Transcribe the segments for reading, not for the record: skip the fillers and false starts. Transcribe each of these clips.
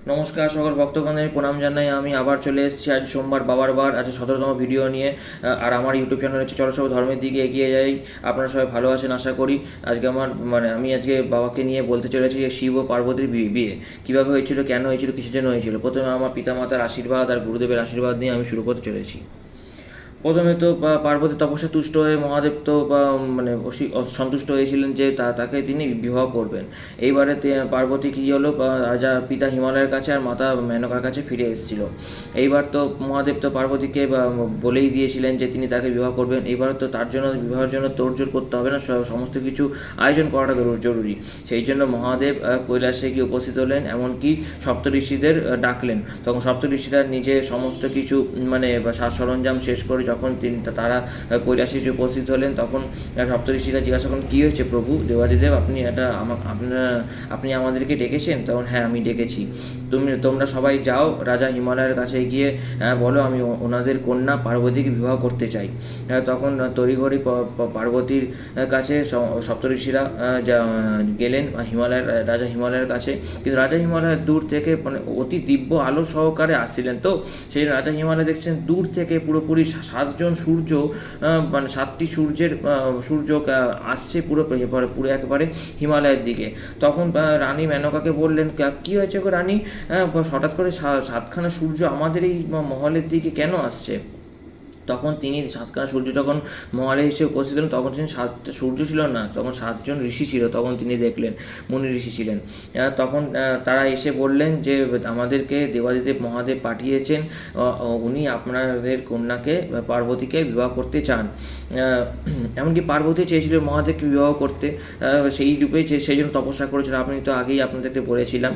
নমস্কার সকল ভক্তগণের প্রণাম জানাই। আমি আবার চলে এসেছি আজ সোমবার বাবার বার, আজ 17তম ভিডিও নিয়ে। আর আমার ইউটিউব চ্যানেল হচ্ছে চলো সব ধর্মের দিকে এগিয়ে যাই। আপনারা সবাই ভালো আছেন আশা করি। আজকে আমি আজকে বাবাকে নিয়ে বলতে চলেছি যে শিব ও পার্বতীর বিয়ে কীভাবে হয়েছিল, কেন হয়েছিল, কিসের জন্য হয়েছিল। প্রথমে আমার পিতামাতার আশীর্বাদ আর গুরুদেবের আশীর্বাদ নিয়ে আমি শুরু করতে চলেছি। প্রথমে তো পার্বতী তপস্যা তুষ্ট হয়ে মহাদেব তো সন্তুষ্ট হয়েছিলেন যে তাকে তিনি বিবাহ করবেন। এইবারে পার্বতী কী হলো, রাজা পিতা হিমালয়ের কাছে আর মাতা মেনকার কাছে ফিরে এসেছিল। এইবার তো মহাদেব তো পার্বতীকে বলেই দিয়েছিলেন যে তিনি তাকে বিবাহ করবেন। এইবার তো তার জন্য বিবাহের জন্য তোড়জোড় করতে হবে না, সমস্ত কিছু আয়োজন করাটা জরুরি। সেই জন্য মহাদেব কৈলাসে গিয়ে উপস্থিত হলেন, এমনকি সপ্তঋষিদের ডাকলেন। তখন সপ্তঋষিরা নিজে সমস্ত কিছু সাজ সরঞ্জাম শেষ করে যখন তারা কৈলাসে এসে উপস্থিত হলেন, তখন সপ্তঋষিরা জিজ্ঞাসা করেন, কী হয়েছে প্রভু দেবাদিদেব, আপনি আমাদেরকে ডেকেছেন? তখন হ্যাঁ, আমি ডেকেছি। তোমরা সবাই যাও রাজা হিমালয়ের কাছে গিয়ে বলো আমি ওনাদের কন্যা পার্বতীকে বিবাহ করতে চাই। তখন তড়িঘড়ি পার্বতীর কাছে সপ্তঋষিরা গেলেন রাজা হিমালয়ের কাছে। কিন্তু রাজা হিমালয়ের দূর থেকে অতি দিব্য আলো সহকারে আসছিলেন। তো সেই রাজা হিমালয় দেখছেন দূর থেকে পুরোপুরি 7জন সূর্য, 7টি সূর্য আসছে পুরো একেবারে হিমালয়ের দিকে। তখন রানী মেনকাকে বললেন, কী হয়েছে গো রানী, হঠাৎ করে 7খানা সূর্য আমাদের এই মহলের দিকে কেন আসছে? তখন তিনি 7খানা সূর্য যখন মহালয় হিসেবে উপস্থিত হলেন, তখন তিনি 7টা সূর্য ছিল না, তখন 7জন ঋষি ছিল। তখন তিনি দেখলেন মুনি ঋষি ছিলেন। তখন তারা এসে বললেন যে আমাদেরকে দেবাদিদেব মহাদেব পাঠিয়েছেন, উনি আপনাদের কন্যাকে পার্বতীকে বিবাহ করতে চান। এমনকি পার্বতী চেয়েছিল মহাদেবকে বিবাহ করতে, সেই রূপেই সেই জন্য তপস্যা করেছিল। আপনি তো আগেই আপনাদেরকে বলেছিলাম।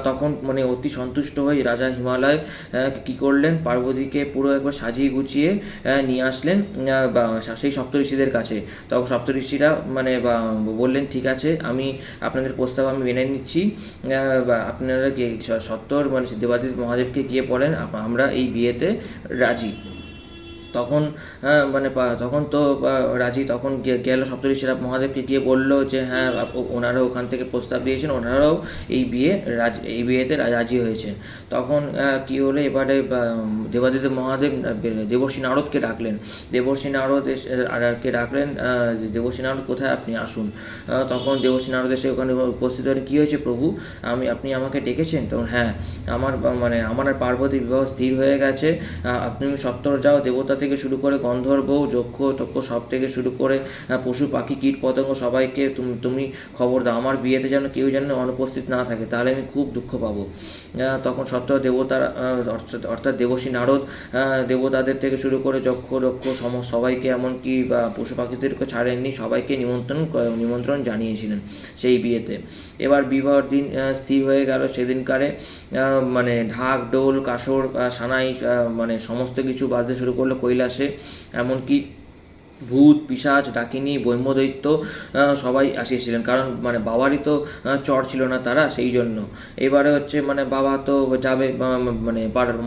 তখন অতি সন্তুষ্ট হয়ে রাজা হিমালয় কী করলেন, পার্বতীকে পুরো একবার সাজিয়ে গুছিয়ে নিয়ে আসলেন সেই সপ্তঋষিদের কাছে। তখন সপ্তঋষিরা বললেন, ঠিক আছে, আমি আপনাদের প্রস্তাব আমি মেনে নিচ্ছি। আপনারা সত্তর দেবাদিদেব মহাদেবকে গিয়ে বলেন আমরা এই বিয়েতে রাজি। তখন তখন তো রাজি। তখন গেল সপ্তঋষিরা মহাদেবকে গিয়ে বললো যে হ্যাঁ, ওনারাও ওখান থেকে প্রস্তাব দিয়েছেন, ওনারাও এই বিয়েতে রাজি হয়েছেন। তখন কী হলো, এবারে দেবাদিদেব মহাদেব দেবর্ষি নারদকে ডাকলেন। দেবর্ষি নারদ কোথায়, আপনি আসুন। তখন দেবর্ষি নারদ এসে ওখানে উপস্থিত হলেন। কী হয়েছে প্রভু, আপনি আমাকে ডেকেছেন? তখন হ্যাঁ, আমার আর পার্বতীর বিবাহ স্থির হয়ে গেছে। আপনি সত্তর যাও দেবতা থেকে শুরু করে গন্ধর্ব যক্ষ তক্ষ সব থেকে শুরু করে পশু পাখি কীট পতঙ্গ সবাইকে তুমি খবর দাও, আমার বিয়েতে যেন কেউ যেন অনুপস্থিত না থাকে, তাহলে আমি খুব দুঃখ পাবো। তখন সত্তর দেবতারা অর্থাৎ দেবর্ষি নারদ দেবতাদের থেকে শুরু করে যক্ষ রক্ষ সবাইকে, এমনকি পশু পাখিদেরকে ছাড়েননি, সবাইকে নিমন্ত্রণ জানিয়েছিলেন সেই বিয়েতে। এবার বিবাহের দিন স্থির হয়ে গেল। সেদিনকারে ঢাক ঢোল কাসর সানাই সমস্ত কিছু বাজতে শুরু করলো কৈলাসে। এমনকি ভূত পিশাচ ডাকিনী ব্রহ্মদৈত্য সবাই আসিয়েছিলেন, কারণ বাবারই তো চর ছিল না তারা, সেই জন্য। এবারে হচ্ছে বাবা তো যাবে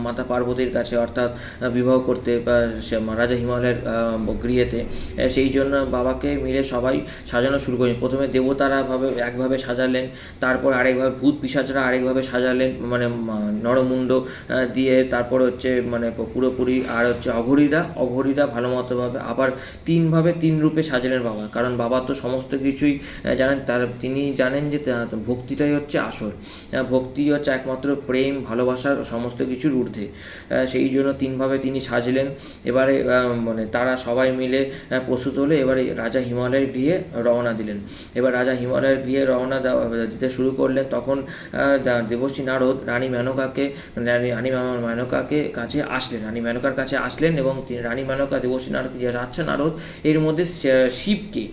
মাতা পার্বতীর কাছে, অর্থাৎ বিবাহ করতে রাজা হিমালয়ের গৃহেতে। সেই জন্য বাবাকে মিলে সবাই সাজানো শুরু করেন। প্রথমে দেবতারা একভাবে সাজালেন, তারপর আরেকভাবে ভূত পিশাচরা আরেকভাবে সাজালেন নরমুণ্ড দিয়ে, তারপর হচ্ছে পুরোপুরি, আর হচ্ছে অঘরীরা ভালো মতোভাবে আবার তিন রূপে সাজালেন বাবা। কারণ বাবা তো সমস্ত কিছুই জানেন, তিনি জানেন যে ভক্তিটাই হচ্ছে আসল, ভক্তি হচ্ছে একমাত্র প্রেম ভালোবাসার সমস্ত কিছুর ঊর্ধ্বে। সেই জন্য তিনভাবে তিনি সাজলেন। এবারে তারা সবাই মিলে প্রস্তুত হলে এবারে রাজা হিমালয়ের গৃহে রওনা দিলেন। এবার রাজা হিমালয়ের গৃহে রওনা দিতে শুরু করলেন। তখন দেবর্ষি নারদ রানী মেনকাকে কাছে আসলেন। রানী মেনকার কাছে আসলেন এবং রানী মেনকা দেবর্ষি নারদকে আচ্ছা নারদ, এর মধ্যে শিবকে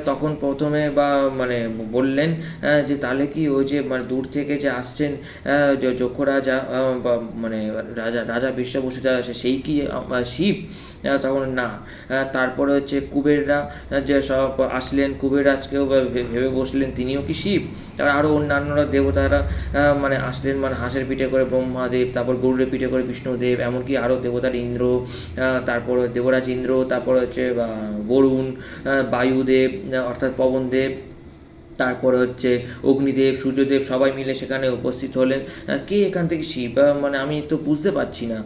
তখন প্রথমে বললেন যে তাহলে কি ওই যে দূর থেকে যে আসছেন যক্ষ রাজা রাজা বিশ্বাবসুদেব আছে, সেই কি শিব? তখন না। তারপরে হচ্ছে কুবেররা যে সব আসলেন, কুবেররাজকেও ভেবে বসলেন তিনিও কি শিব? তারপর আরও অন্যান্যরা দেবতারা আসলেন, হাঁসের পিঠে করে ব্রহ্মাদেব, তারপর গরুড়ের পিঠে করে বিষ্ণুদেব, এমনকি আরও দেবতার ইন্দ্র, তারপর দেবরাজ ইন্দ্র, তারপর হচ্ছে বরুণ, বায়ুদেব অর্থাৎ পবনদেব, তারপরে হচ্ছে অগ্নিদেব, সূর্যদেব সবাই মিলে সেখানে উপস্থিত হলেন। কে এখান থেকে শিব? মানে আমি তো বুঝতে পারছি না।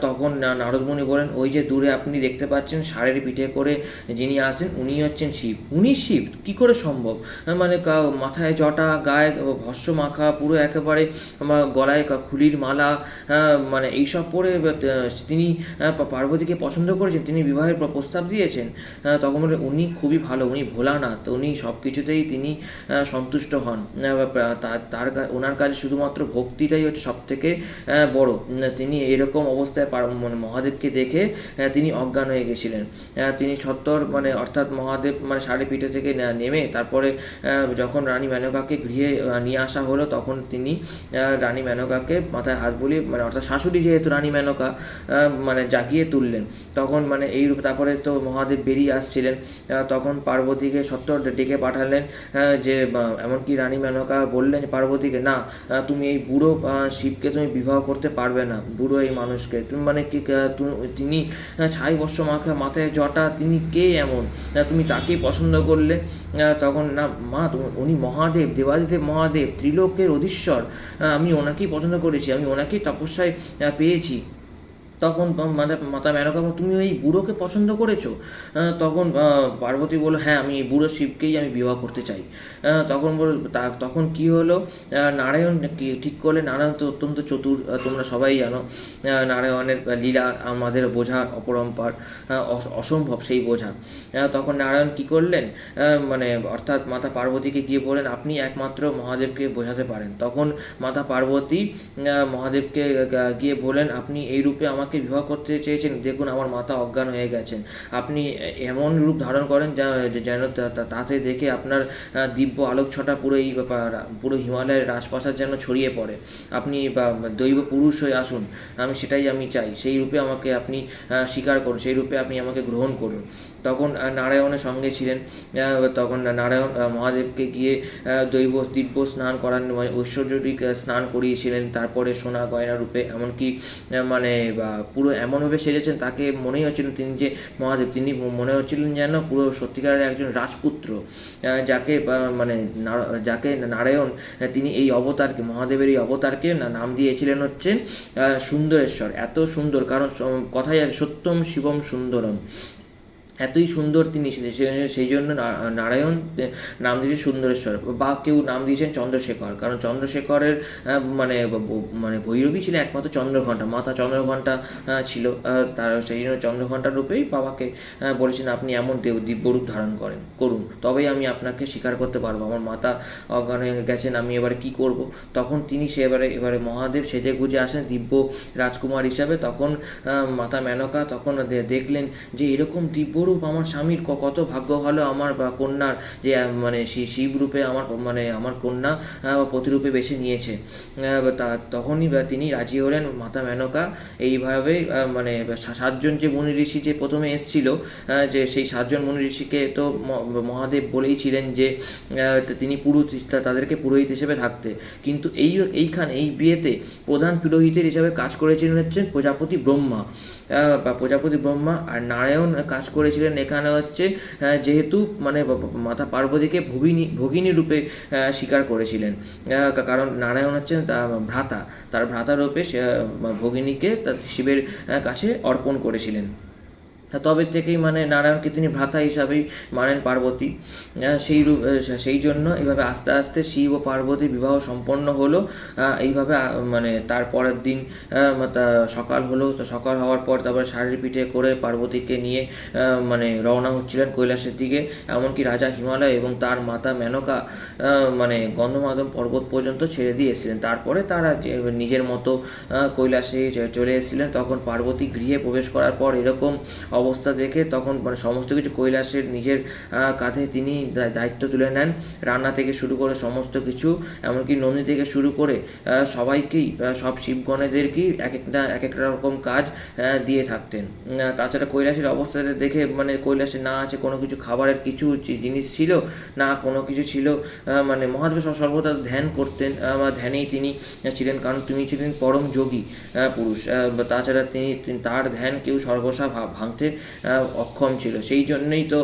তখন নারদমুনি বলেন, ওই যে দূরে আপনি দেখতে পাচ্ছেন ষাঁড়ের পিঠে করে যিনি আসেন উনি হচ্ছেন শিব। উনি শিব কি করে সম্ভব? মানে মাথায় জটা, গায়ে ভস্ম মাখা, পুরো একেবারে গলায় খুলির মালা, মানে এইসব পরে তিনি পার্বতীকে পছন্দ করেছেন, তিনি বিবাহের প্রস্তাব দিয়েছেন। তখন বলে উনি খুবই ভালো, উনি ভোলানাথ, উনি সব কিছুতেই তিনি সন্তুষ্ট হন। তার ওনার কাছে শুধুমাত্র ভক্তিটাই হচ্ছে সব থেকে বড়। তিনি এরকম অবস্থায় মানে মহাদেবকে দেখে তিনি অজ্ঞান হয়ে গেছিলেন। তিনি সত্তর মানে অর্থাৎ মহাদেব মানে ষাঁড়ের পিঠে থেকে নেমে তারপরে যখন রানী মেনকাকে গৃহে নিয়ে আসা হলো, তখন তিনি রানী মেনকাকে মাথায় হাত বুলিয়ে মানে অর্থাৎ শাশুড়ি যেহেতু রানী মেনকা মানে জাগিয়ে তুললেন। তখন মানে এই রূপে তারপরে তো মহাদেব বেরিয়ে আসছিলেন। তখন পার্বতীকে সত্তর ডেকে পাঠালেন, যে এমনকি রানী মেনকা বললেন পার্বতীকে, না তুমি এই বুড়ো শিবকে তুমি বিবাহ করতে পারবে না, বুড়ো এই মানুষকে তুমি মানে কি তিনি ছাই বর্ষ মাখা, মাথায় জটা, তিনি কে এমন তুমি তাকেই পছন্দ করলে? তখন না মা, উনি মহাদেব, দেবাদিদেব মহাদেব, ত্রিলোকের অধীশ্বর, আমি ওনাকেই পছন্দ করেছি, আমি ওনাকেই তপস্যায় পেয়েছি। তখন মাতা মেনকা, তুমি ওই বুড়োকে পছন্দ করেছো? তখন পার্বতী বলল, হ্যাঁ আমি এই বুড়ো শিবকেই আমি বিবাহ করতে চাই। তখন কি হলো, নারায়ণ ঠিক করলে, নারায়ণ তো অত্যন্ত চতুর, তোমরা সবাই জানো নারায়ণের লীলা আমাদের বোঝা অপরম্পার, অসম্ভব সেই বোঝা। তখন নারায়ণ কি করলেন, মানে অর্থাৎ মাতা পার্বতীকে গিয়ে বলেন, আপনি একমাত্র মহাদেবকে বোঝাতে পারেন। তখন মাতা পার্বতী মহাদেবকে গিয়ে বলেন, আপনি এই রূপে আমাকে বিবাহ করতে চেয়েছেন, দেখুন আমার মাতা অজ্ঞান হয়ে গেছেন, আপনি এমন রূপ ধারণ করেন যেন তাতে দেখে আপনার দিব্য আলোকছটা পুরো হিমালয়ের রাজপ্রাসাদ যেন ছড়িয়ে পড়ে, আপনি দৈব পুরুষ হয়ে আসুন, আমি চাই, সেই রূপে আমাকে আপনি স্বীকার করুন, সেই রূপে আপনি আমাকে গ্রহণ করুন। তখন নারায়ণের সঙ্গে ছিলেন। তখন নারায়ণ মহাদেবকে গিয়ে দিব্য স্নান করান, ঐশ্বর্যরিক স্নান করিয়েছিলেন, তারপরে সোনা গয়না রূপে, এমনকি মানে পুরো এমনভাবে সেজেছেন তাকে মনেই হচ্ছিল তিনি যে মহাদেব, তিনি মনে হচ্ছিলেন যেন পুরো সত্যিকারের একজন রাজপুত্র, যাকে নারায়ণ তিনি এই অবতারকে, মহাদেবের এই অবতারকে নাম দিয়েছিলেন হচ্ছে সুন্দরেশ্বর। এত সুন্দর, কারণ কথাই আছে সত্যম শিবম সুন্দরম, এতই সুন্দর তিনি সেই জন্য নারায়ণ নাম দিয়েছেন সুন্দরেশ্বর, বা কেউ নাম দিয়েছেন চন্দ্রশেখর, কারণ চন্দ্রশেখরের মানে মানে ভৈরবী ছিল একমাত্র চন্দ্রঘণ্টা, মাতা চন্দ্রঘণ্টা ছিল, তার সেই জন্য চন্দ্রঘণ্টার রূপেই বাবাকে বলেছেন আপনি এমন দিব্যরূপ ধারণ করুন, তবেই আমি আপনাকে স্বীকার করতে পারবো, আমার মাতা অজ্ঞান হয়ে গেছেন, আমি এবারে কি করব? তখন তিনি এবারে মহাদেব সেজে গুজে আসেন দিব্য রাজকুমার হিসাবে। তখন মাতা মেনকা তখন দেখলেন যে এরকম দিব্য রূপ আমার স্বামীর, কত ভাগ্য ভালো আমার কন্যার, যে মানে শিব রূপে আমার কন্যা প্রতিরূপে বেছে নিয়েছে। তখনই তিনি রাজি হলেন। মাতা মেনকা এইভাবে মানে 7জন যে মুনি ঋষি যে প্রথমে এসেছিল, যে সেই 7জন মুনি ঋষিকে তো মহাদেব বলেইছিলেন যে তিনি পুরোহিত, তাদেরকে পুরোহিত হিসেবে থাকতে, কিন্তু এই বিয়েতে প্রধান পুরোহিতের হিসাবে কাজ করেছিলেন হচ্ছেন প্রজাপতি ব্রহ্মা, আর নারায়ণ কাজ করেছিলেন এখানে হচ্ছে যেহেতু মানে মাতা পার্বতীকে ভগিনী রূপে স্বীকার করেছিলেন, কারণ নারায়ণ হচ্ছেন তার ভ্রাতা রূপে ভগিনীকে তার শিবের কাছে অর্পণ করেছিলেন। তবে থেকেই মানে নারায়ণকে তিনি ভ্রাতা হিসাবেই মানেন পার্বতী। সেই জন্য এইভাবে আস্তে আস্তে শিব ও পার্বতীর বিবাহ সম্পন্ন হলো। এইভাবে মানে তার পরের দিন সকাল হলো, তো সকাল হওয়ার পর তারপরে ষাঁড়ের পিঠে করে পার্বতীকে নিয়ে মানে রওনা হচ্ছিলেন কৈলাসের দিকে। এমনকি রাজা হিমালয় এবং তার মাতা মেনকা মানে গন্ধমাদন পর্বত পর্যন্ত ছেড়ে দিয়ে এসেছিলেন। তারপরে তারা নিজের মতো কৈলাসে চলে এসেছিলেন। তখন পার্বতী গৃহে প্রবেশ করার পর এরকম অবস্থা দেখে তখন মানে সমস্ত কিছু কৈলাসের নিজের কাঁধে তিনি দায়িত্ব তুলে নেন, রান্না থেকে শুরু করে সমস্ত কিছু, এমনকি নন্দী থেকে শুরু করে সবাইকেই, সব শিবগণেদেরকেই এক একটা রকম কাজ দিয়ে থাকতেন। তাছাড়া কৈলাসের অবস্থাটা দেখে মানে কৈলাসে না আছে কোনো কিছু খাবারের কিছু জিনিস ছিল না, কোনো কিছু ছিল, মানে মহাদেব সর্বদা ধ্যান করতেন, ধ্যানেই তিনি ছিলেন, কারণ তিনি ছিলেন পরম যোগী পুরুষ। তাছাড়া তিনি তার ধ্যান কেউ সর্বসা ভাঙতে করতে অক্ষম ছিল। সেই জন্যই তো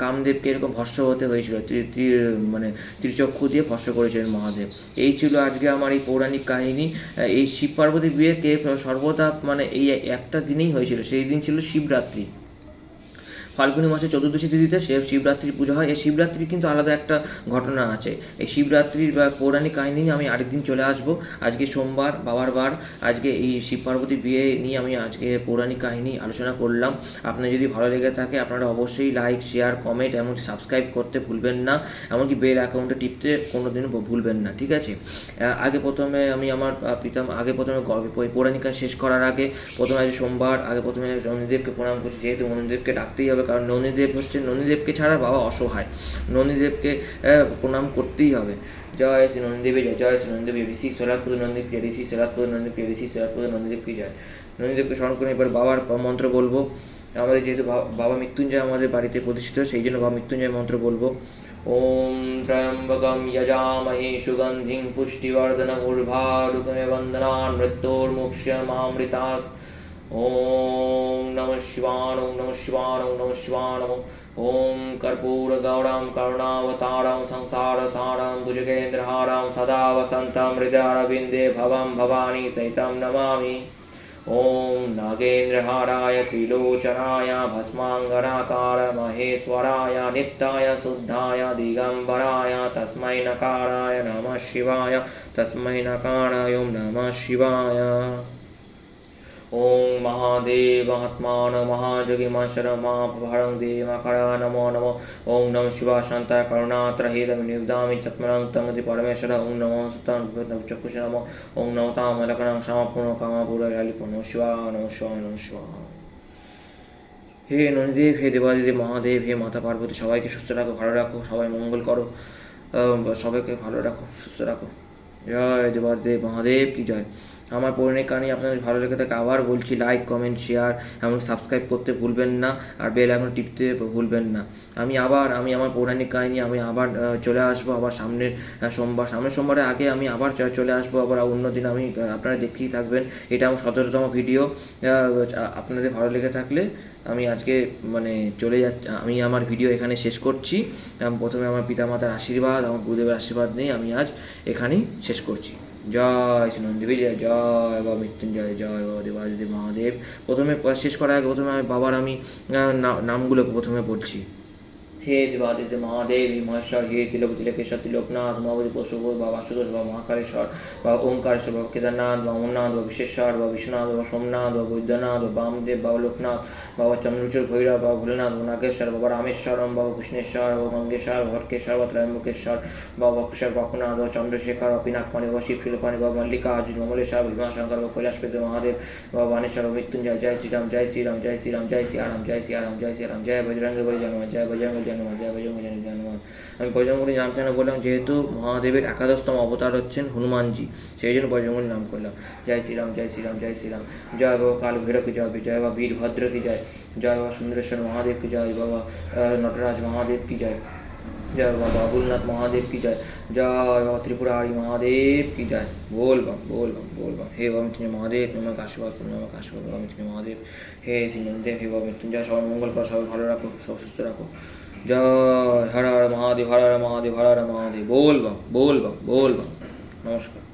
কামদেবকে এরকম ভস্ম হতে হয়েছিল, মানে ত্রিচক্ষু দিয়ে ভস্ম করেছিলেন মহাদেব। এই ছিল আজকে আমার এই পৌরাণিক কাহিনী। এই শিব পার্বতীর বিয়েকে সর্বদা মানে এই একটা দিনেই হয়েছিল, সেই দিন ছিল শিবরাত্রি। ফাল্গুনী মাসে চতুর্দশী তিথিতে শিবরাত্রির পুজো হয়। এই শিবরাত্রির কিন্তু আলাদা একটা ঘটনা আছে। এই শিবরাত্রির বা পৌরাণিক কাহিনী নিয়ে আমি আরেকদিন চলে আসব। আজকে সোমবার, বাবার বার, আজকে এই শিব পার্বতীর বিয়ে নিয়ে আমি আজকে পৌরাণিক কাহিনী আলোচনা করলাম। আপনার যদি ভালো লেগে থাকে আপনারা অবশ্যই লাইক, শেয়ার, কমেন্ট এমনকি সাবস্ক্রাইব করতে ভুলবেন না, এমনকি বেল অ্যাকাউন্টে টিপতে কোনোদিনও ভুলবেন না, ঠিক আছে? আগে প্রথমে পৌরাণিক কাহিনী শেষ করার আগে প্রথমে আজ সোমবার, প্রথমে নন্দীদেবকে প্রণাম করছি, যেহেতু নন্দীদেবকে ডাকতেই হবে, কারণ নন্দীদেবকে ছাড়া বাবা অসহায়। নন্দীদেবকে প্রণাম করতেই হবে। জয় শ্রী নন্দীদেবী জয়, জয় শ্রী নন্দীদেবী, ঋষি সোলাপুর নন্দী প্রিয়, ঋষি সোলাপুর নন্দী প্রিয়, ঋষি সোলাপুর নন্দীদেব কি জয়। নন্দীদেবকে স্মরণ করে এবার বাবার মন্ত্র বলবো। আমাদের যেহেতু বাবা মৃত্যুঞ্জয় আমাদের বাড়িতে প্রতিষ্ঠিত, সেই জন্য বাবা মৃত্যুঞ্জয় মন্ত্র বলবো। ওম ত্র্যম্বকম যজামহে সুগন্ধিং পুষ্টিবর্ধনং উর্বারুকমে বন্দনান মৃত্যুর্মুক্ষমামৃতাৎ। ওম নমঃ শিবায়, ওম নমঃ শিবায়, ওম নমঃ শিবায়। ওম কর্পূরগৌরম করুণাবতারম সংসারসারম ভুজগেন্দ্রহারম সদা বসন্तं হৃদয়ারविन्दे ভবं ভবানী সহিतं নমামি। ওম নাগেন্দ্রহারায় ত্রিলোচনায় ভস্মাঙ্গনাকার মহেশ্বরায় নিত্যায় শুদ্ধায় দিগম্বরায় তস্मै নকারায় নমঃ শিবায়, তস্मै নকারায় নমঃ শিবায়। ওম মহাদেব মহাত্মান মহাযোগী মশরমাভরং দেমাকর নমো নমো। ওম নমঃ শিবায় শান্তায় করুণাত্রহেদমিনিদামি চত্মরং তঙ্গতি পরমেশ্বর। ওম নমো চক্ষুষ নমো। ওম নমো তামলকরং সমাপূর্ণ কামাপুরালিপো নমঃ শিবায়, নমঃ শিবায়, নমঃ শিবায়। হে নন্দীদেব, হে দেবাদিদেব মহাদেব, হে মাতা পার্বতী, সবাইকে সুস্থ রাখো, ভালো রাখো, সবাই মঙ্গল করো, সবাইকে ভালো রাখো, সুস্থ রাখো। জয় দেবাদিদেব মহাদেব কি জয়। আমার পৌরাণিক কাহিনী আপনাদের ভালো লেগে থাকে আবার বলছি, লাইক, কমেন্ট, শেয়ার এবং সাবস্ক্রাইব করতে ভুলবেন না, আর বেল এখন টিপতে ভুলবেন না। আমি আমার পৌরাণিক কাহিনী আমি আবার চলে আসবো আবার সামনের সোমবারের আগে আমি আবার চলে আসবো আবার অন্য দিন। আপনারা দেখতেই থাকবেন, এটা আমার 17তম ভিডিও। আপনাদের ভালো লেগে থাকলে আমি আজকে চলে যাচ্ছি, আমি আমার ভিডিও এখানে শেষ করছি। প্রথমে আমার পিতামাতার আশীর্বাদ, আমার গুরুদেবের আশীর্বাদ নিয়ে আমি আজ এখানেই শেষ করছি। জয় শ্রী নন্দীদেবী জয়, জয় বাবা মৃত্যুঞ্জয়, জয় বাবা দেবাদিদেব মহাদেব। প্রথমে শেষ করার আগে প্রথমে বাবার আমি নামগুলো প্রথমে বলছি। হে দেবাদিদেব মহাদেব, হে মহেশ্বর, হে তিলকেশ্বর, তিলোকনাথ, মহাবতী পশু, বাবা সুদোষ, বাবা মহাকালেশ্বর, বাবা ওঙ্কারেশ্বর, বাবা কেদারনাথ, বাবা অমরনাথ, বাবা বিশ্বেশ্বর, বাবা বিশ্বনাথ, বাবা সোমনাথ, বাবা বৈদ্যনাথ, বাবা বামদেব, বাবা লোকনাথ, বাবা চন্দ্রচূড় ভৈরব, বাবা ভোলেনাথ, বাবা নাগেশ্বর, বাবা রামেশ্বরম, বাবা কৃষ্ণেশ্বর, বাবা গঙ্গেশ্বর, বাবা ভটকেশ্বর, বাবা ত্রয়ম্বকেশ্বর, বাবা বক্রেশ্বর, বাকুনাথ, বাবা চন্দ্রশেখর, বাবা পিনাকপাণি, বাবা শিবশূলপাণি, বাবা মল্লিকার্জুন, মমলেশ্বর, ভীমাশঙ্কর, বাবা কৈলাসপতি মহাদেব, বাবা বানেশ্বর, বাবা মৃত্যুঞ্জয়। জয় শ্রীরাম, জয় শ্রীরাম, জয় শ্রীরাম, জয় শ্রীরাম, জয় শ্রীরাম, জয় শ্রীরাম, জয় বজরঙ্গবলী বলি জন্ম, জয় বজরঙ্গবলী জন্ম, জয় বজরঙ্গবলী জন্ম। আমি বজরঙ্গবলী নাম কেন বললাম, যেহেতু মহাদেবের একাদশতম অবতার হচ্ছেন হনুমানজি, সেই জন্য বজরঙ্গবলী নাম করলাম। জয় শ্রীরাম, জয় শ্রীরাম, জয় শ্রীরাম। জয় বাবা কাল ভৈরব কি জয়, জয় বাবা বীরভদ্র কি জয়, জয় বাবা সুন্দরেশ্বর মহাদেব কি জয়, বাবা নটরাজ মহাদেব কি জয়, জয় বাবা বাবুলনাথ মহাদেব কি জয়, জয় বাবা ত্রিপুরারি মহাদেব কি জয়। বলবাম বলবাম বলবাম। হে বাবা মৃত্যুঞ্জয় মহাদেব, তোমাকে আশীর্বাদ করুন, আমাকে আশীর্বাদ বাবা মৃত্যুঞ্জয় মহাদেব। হে শ্রী নন্দীদেব, হে বাবা মৃত্যুঞ্জয়, সবাই মঙ্গল করো, সবাই ভালো রাখো, সব সুস্থ রাখো। জয় হর হর মহাদেব, হর হর মহাদেব, হর হর মহাদেব। বলবাম বলবাম বলবাম। নমস্কার।